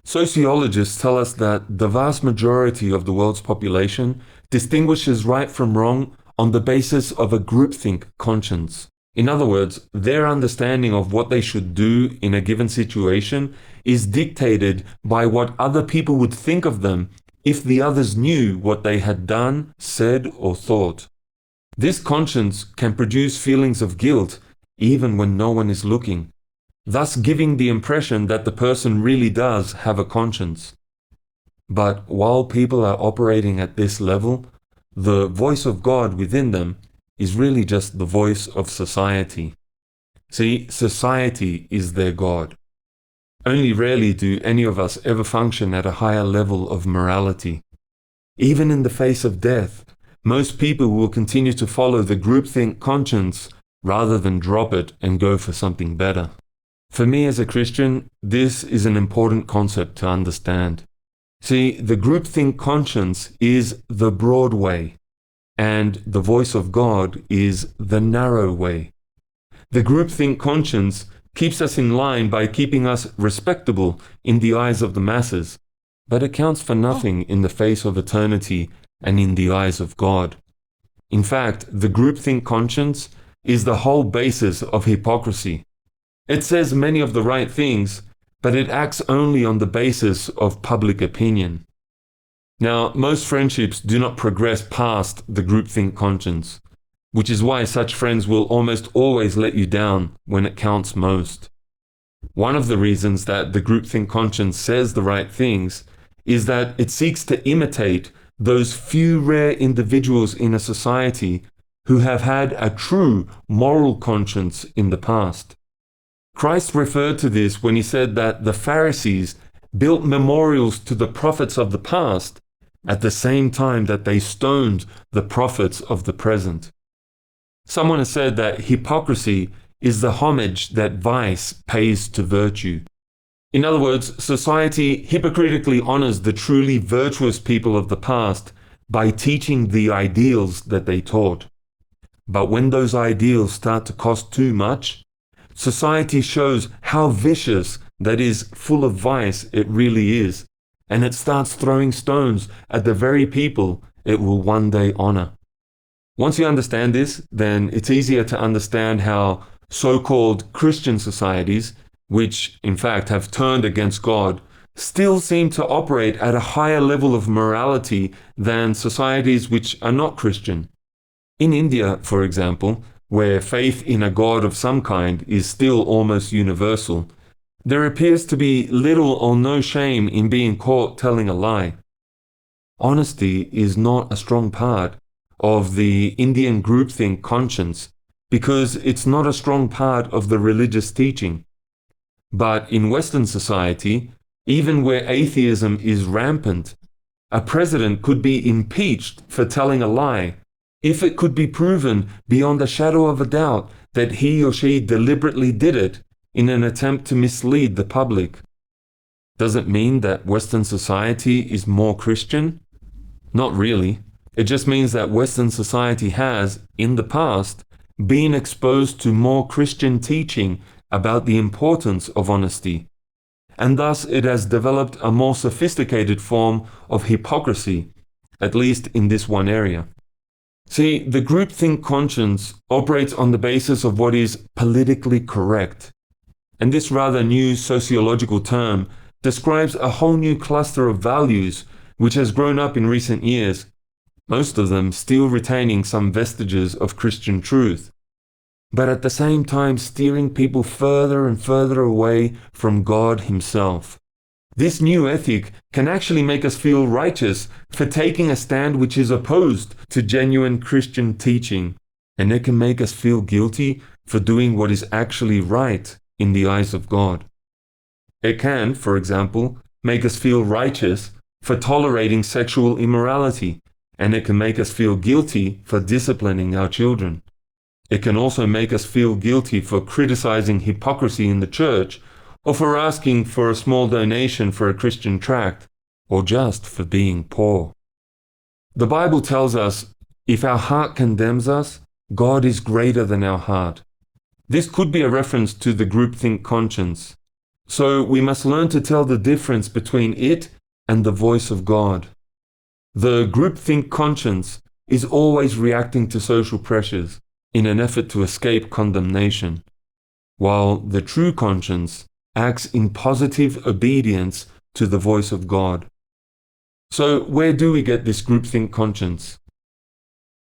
Sociologists tell us that the vast majority of the world's population distinguishes right from wrong on the basis of a groupthink conscience. In other words, their understanding of what they should do in a given situation is dictated by what other people would think of them if the others knew what they had done, said, or thought. This conscience can produce feelings of guilt even when no one is looking, thus giving the impression that the person really does have a conscience. But while people are operating at this level, the voice of God within them is really just the voice of society. See, society is their God. Only rarely do any of us ever function at a higher level of morality. Even in the face of death, most people will continue to follow the groupthink conscience rather than drop it and go for something better. For me as a Christian, this is an important concept to understand. See, the groupthink conscience is the broad way, and the voice of God is the narrow way. The groupthink conscience keeps us in line by keeping us respectable in the eyes of the masses, but it counts for nothing in the face of eternity and in the eyes of God. In fact, the groupthink conscience is the whole basis of hypocrisy. It says many of the right things, but it acts only on the basis of public opinion. Now, most friendships do not progress past the groupthink conscience, which is why such friends will almost always let you down when it counts most. One of the reasons that the groupthink conscience says the right things is that it seeks to imitate those few rare individuals in a society who have had a true moral conscience in the past. Christ referred to this when he said that the Pharisees built memorials to the prophets of the past at the same time that they stoned the prophets of the present. Someone has said that hypocrisy is the homage that vice pays to virtue. In other words, society hypocritically honors the truly virtuous people of the past by teaching the ideals that they taught. But when those ideals start to cost too much, society shows how vicious, that is, full of vice, it really is, and it starts throwing stones at the very people it will one day honor. Once you understand this, then it's easier to understand how so-called Christian societies, which in fact have turned against God, still seem to operate at a higher level of morality than societies which are not Christian. In India, for example, where faith in a God of some kind is still almost universal, there appears to be little or no shame in being caught telling a lie. Honesty is not a strong part of the Indian groupthink conscience because it's not a strong part of the religious teaching. But in Western society, even where atheism is rampant, a president could be impeached for telling a lie if it could be proven beyond a shadow of a doubt that he or she deliberately did it in an attempt to mislead the public. Does it mean that Western society is more Christian? Not really. It just means that Western society has, in the past, been exposed to more Christian teaching about the importance of honesty, and thus it has developed a more sophisticated form of hypocrisy, at least in this one area. See, the groupthink conscience operates on the basis of what is politically correct, and this rather new sociological term describes a whole new cluster of values which has grown up in recent years, most of them still retaining some vestiges of Christian truth, but at the same time steering people further and further away from God Himself. This new ethic can actually make us feel righteous for taking a stand which is opposed to genuine Christian teaching, and it can make us feel guilty for doing what is actually right in the eyes of God. It can, for example, make us feel righteous for tolerating sexual immorality, and it can make us feel guilty for disciplining our children. It can also make us feel guilty for criticizing hypocrisy in the church, or for asking for a small donation for a Christian tract, or just for being poor. The Bible tells us, if our heart condemns us, God is greater than our heart. This could be a reference to the groupthink conscience. So we must learn to tell the difference between it and the voice of God. The groupthink conscience is always reacting to social pressures in an effort to escape condemnation, while the true conscience acts in positive obedience to the voice of God. So where do we get this groupthink conscience?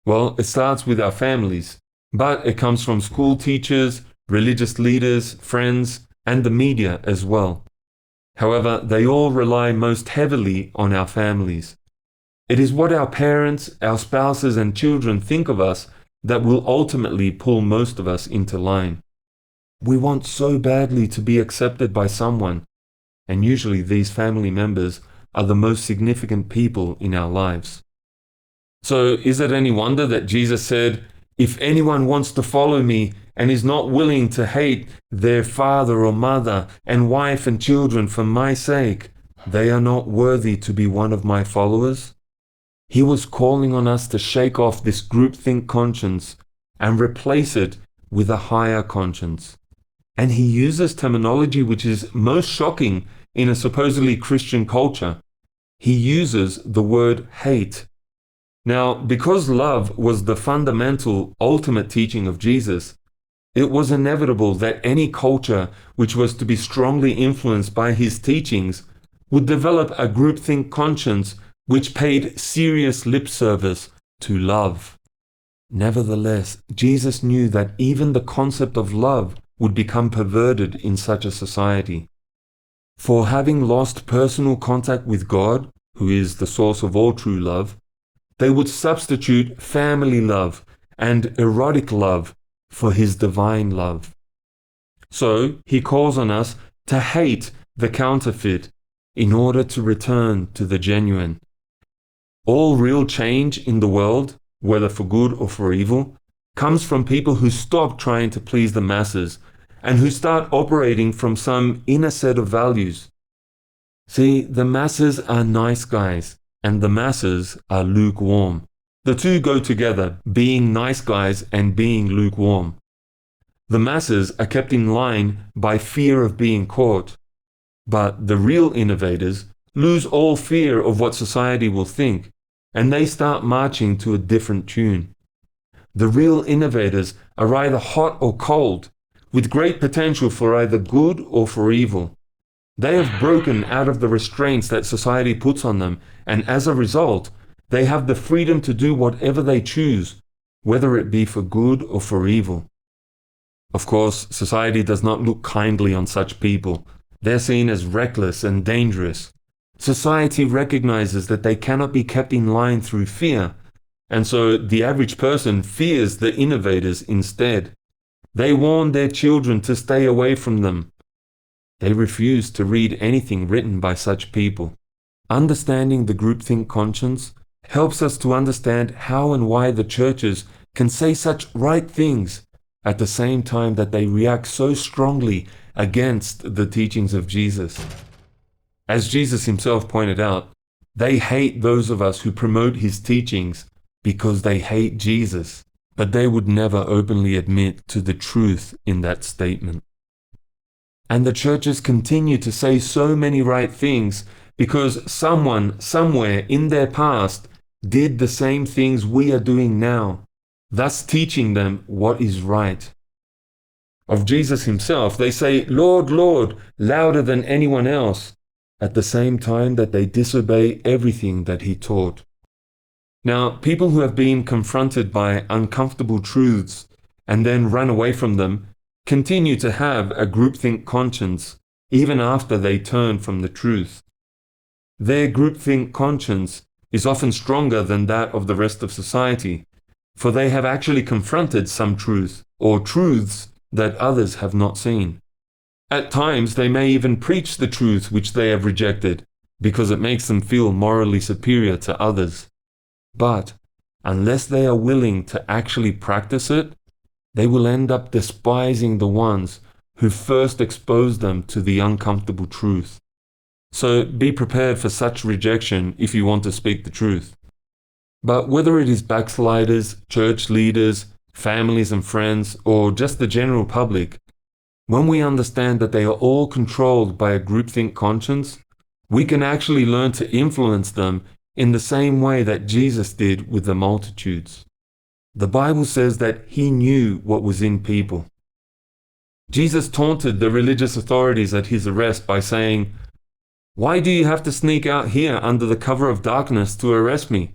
Well, it starts with our families, but it comes from school teachers, religious leaders, friends, and the media as well. However, they all rely most heavily on our families. It is what our parents, our spouses, and children think of us that will ultimately pull most of us into line. We want so badly to be accepted by someone, and usually these family members are the most significant people in our lives. So is it any wonder that Jesus said, "If anyone wants to follow me and is not willing to hate their father or mother and wife and children for my sake, they are not worthy to be one of my followers"? He was calling on us to shake off this groupthink conscience and replace it with a higher conscience. And he uses terminology which is most shocking in a supposedly Christian culture. He uses the word hate. Now, because love was the fundamental, ultimate teaching of Jesus, it was inevitable that any culture which was to be strongly influenced by his teachings would develop a groupthink conscience which paid serious lip service to love. Nevertheless, Jesus knew that even the concept of love would become perverted in such a society. For having lost personal contact with God, who is the source of all true love, they would substitute family love and erotic love for his divine love. So he calls on us to hate the counterfeit in order to return to the genuine. All real change in the world, whether for good or for evil, comes from people who stop trying to please the masses and who start operating from some inner set of values. See, the masses are nice guys and the masses are lukewarm. The two go together, being nice guys and being lukewarm. The masses are kept in line by fear of being caught, but the real innovators lose all fear of what society will think, and they start marching to a different tune. The real innovators are either hot or cold, with great potential for either good or for evil. They have broken out of the restraints that society puts on them, and as a result, they have the freedom to do whatever they choose, whether it be for good or for evil. Of course, society does not look kindly on such people. They're seen as reckless and dangerous. Society recognizes that they cannot be kept in line through fear, and so the average person fears the innovators instead. They warn their children to stay away from them. They refuse to read anything written by such people. Understanding the groupthink conscience helps us to understand how and why the churches can say such right things at the same time that they react so strongly against the teachings of Jesus. As Jesus himself pointed out, they hate those of us who promote his teachings because they hate Jesus, but they would never openly admit to the truth in that statement. And the churches continue to say so many right things because someone, somewhere in their past, did the same things we are doing now, thus teaching them what is right. Of Jesus himself, they say, "Lord, Lord," louder than anyone else, at the same time that they disobey everything that he taught. Now, people who have been confronted by uncomfortable truths and then run away from them continue to have a groupthink conscience even after they turn from the truth. Their groupthink conscience is often stronger than that of the rest of society, for they have actually confronted some truth or truths that others have not seen. At times, they may even preach the truth which they have rejected because it makes them feel morally superior to others. But unless they are willing to actually practice it, they will end up despising the ones who first exposed them to the uncomfortable truth. So be prepared for such rejection if you want to speak the truth. But whether it is backsliders, church leaders, families and friends, or just the general public, When we understand that they are all controlled by a groupthink conscience, we can actually learn to influence them in the same way that Jesus did with the multitudes. The Bible says that he knew what was in people. Jesus taunted the religious authorities at his arrest by saying, "Why do you have to sneak out here under the cover of darkness to arrest me?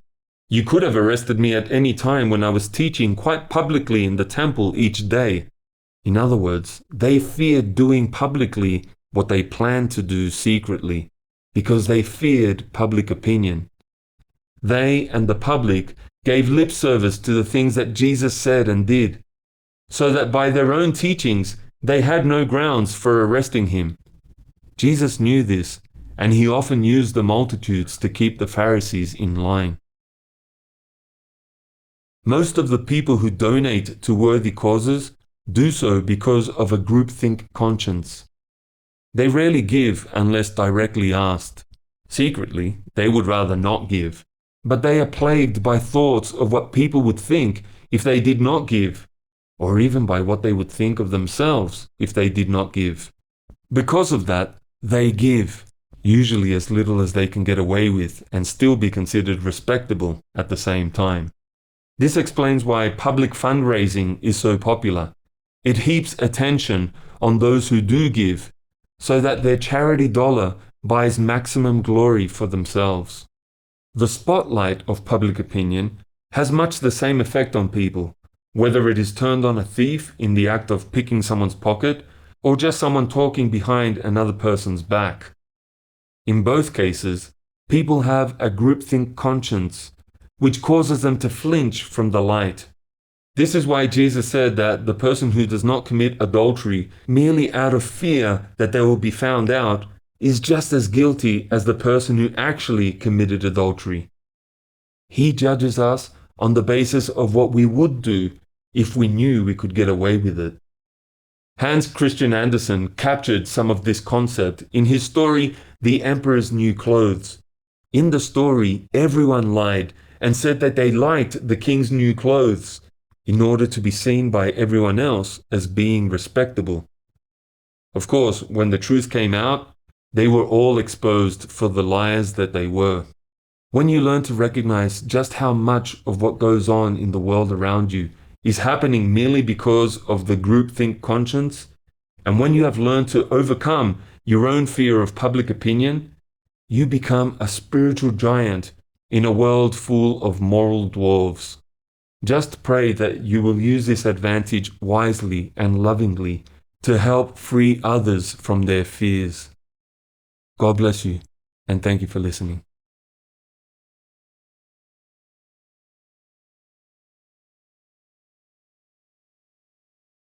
You could have arrested me at any time when I was teaching quite publicly in the temple each day." In other words, they feared doing publicly what they planned to do secretly, because they feared public opinion. They and the public gave lip service to the things that Jesus said and did, so that by their own teachings they had no grounds for arresting him. Jesus knew this, and he often used the multitudes to keep the Pharisees in line. Most of the people who donate to worthy causes do so because of a groupthink conscience. They rarely give unless directly asked. Secretly, they would rather not give, but they are plagued by thoughts of what people would think if they did not give, or even by what they would think of themselves if they did not give. Because of that, they give, usually as little as they can get away with and still be considered respectable at the same time. This explains why public fundraising is so popular. It heaps attention on those who do give, so that their charity dollar buys maximum glory for themselves. The spotlight of public opinion has much the same effect on people, whether it is turned on a thief in the act of picking someone's pocket, or just someone talking behind another person's back. In both cases, people have a groupthink conscience, which causes them to flinch from the light. This is why Jesus said that the person who does not commit adultery merely out of fear that they will be found out is just as guilty as the person who actually committed adultery. He judges us on the basis of what we would do if we knew we could get away with it. Hans Christian Andersen captured some of this concept in his story, The Emperor's New Clothes. In the story, everyone lied and said that they liked the king's new clothes in order to be seen by everyone else as being respectable. Of course, when the truth came out, they were all exposed for the liars that they were. When you learn to recognize just how much of what goes on in the world around you is happening merely because of the groupthink conscience, and when you have learned to overcome your own fear of public opinion, you become a spiritual giant in a world full of moral dwarves. Just pray that you will use this advantage wisely and lovingly to help free others from their fears. God bless you, and thank you for listening.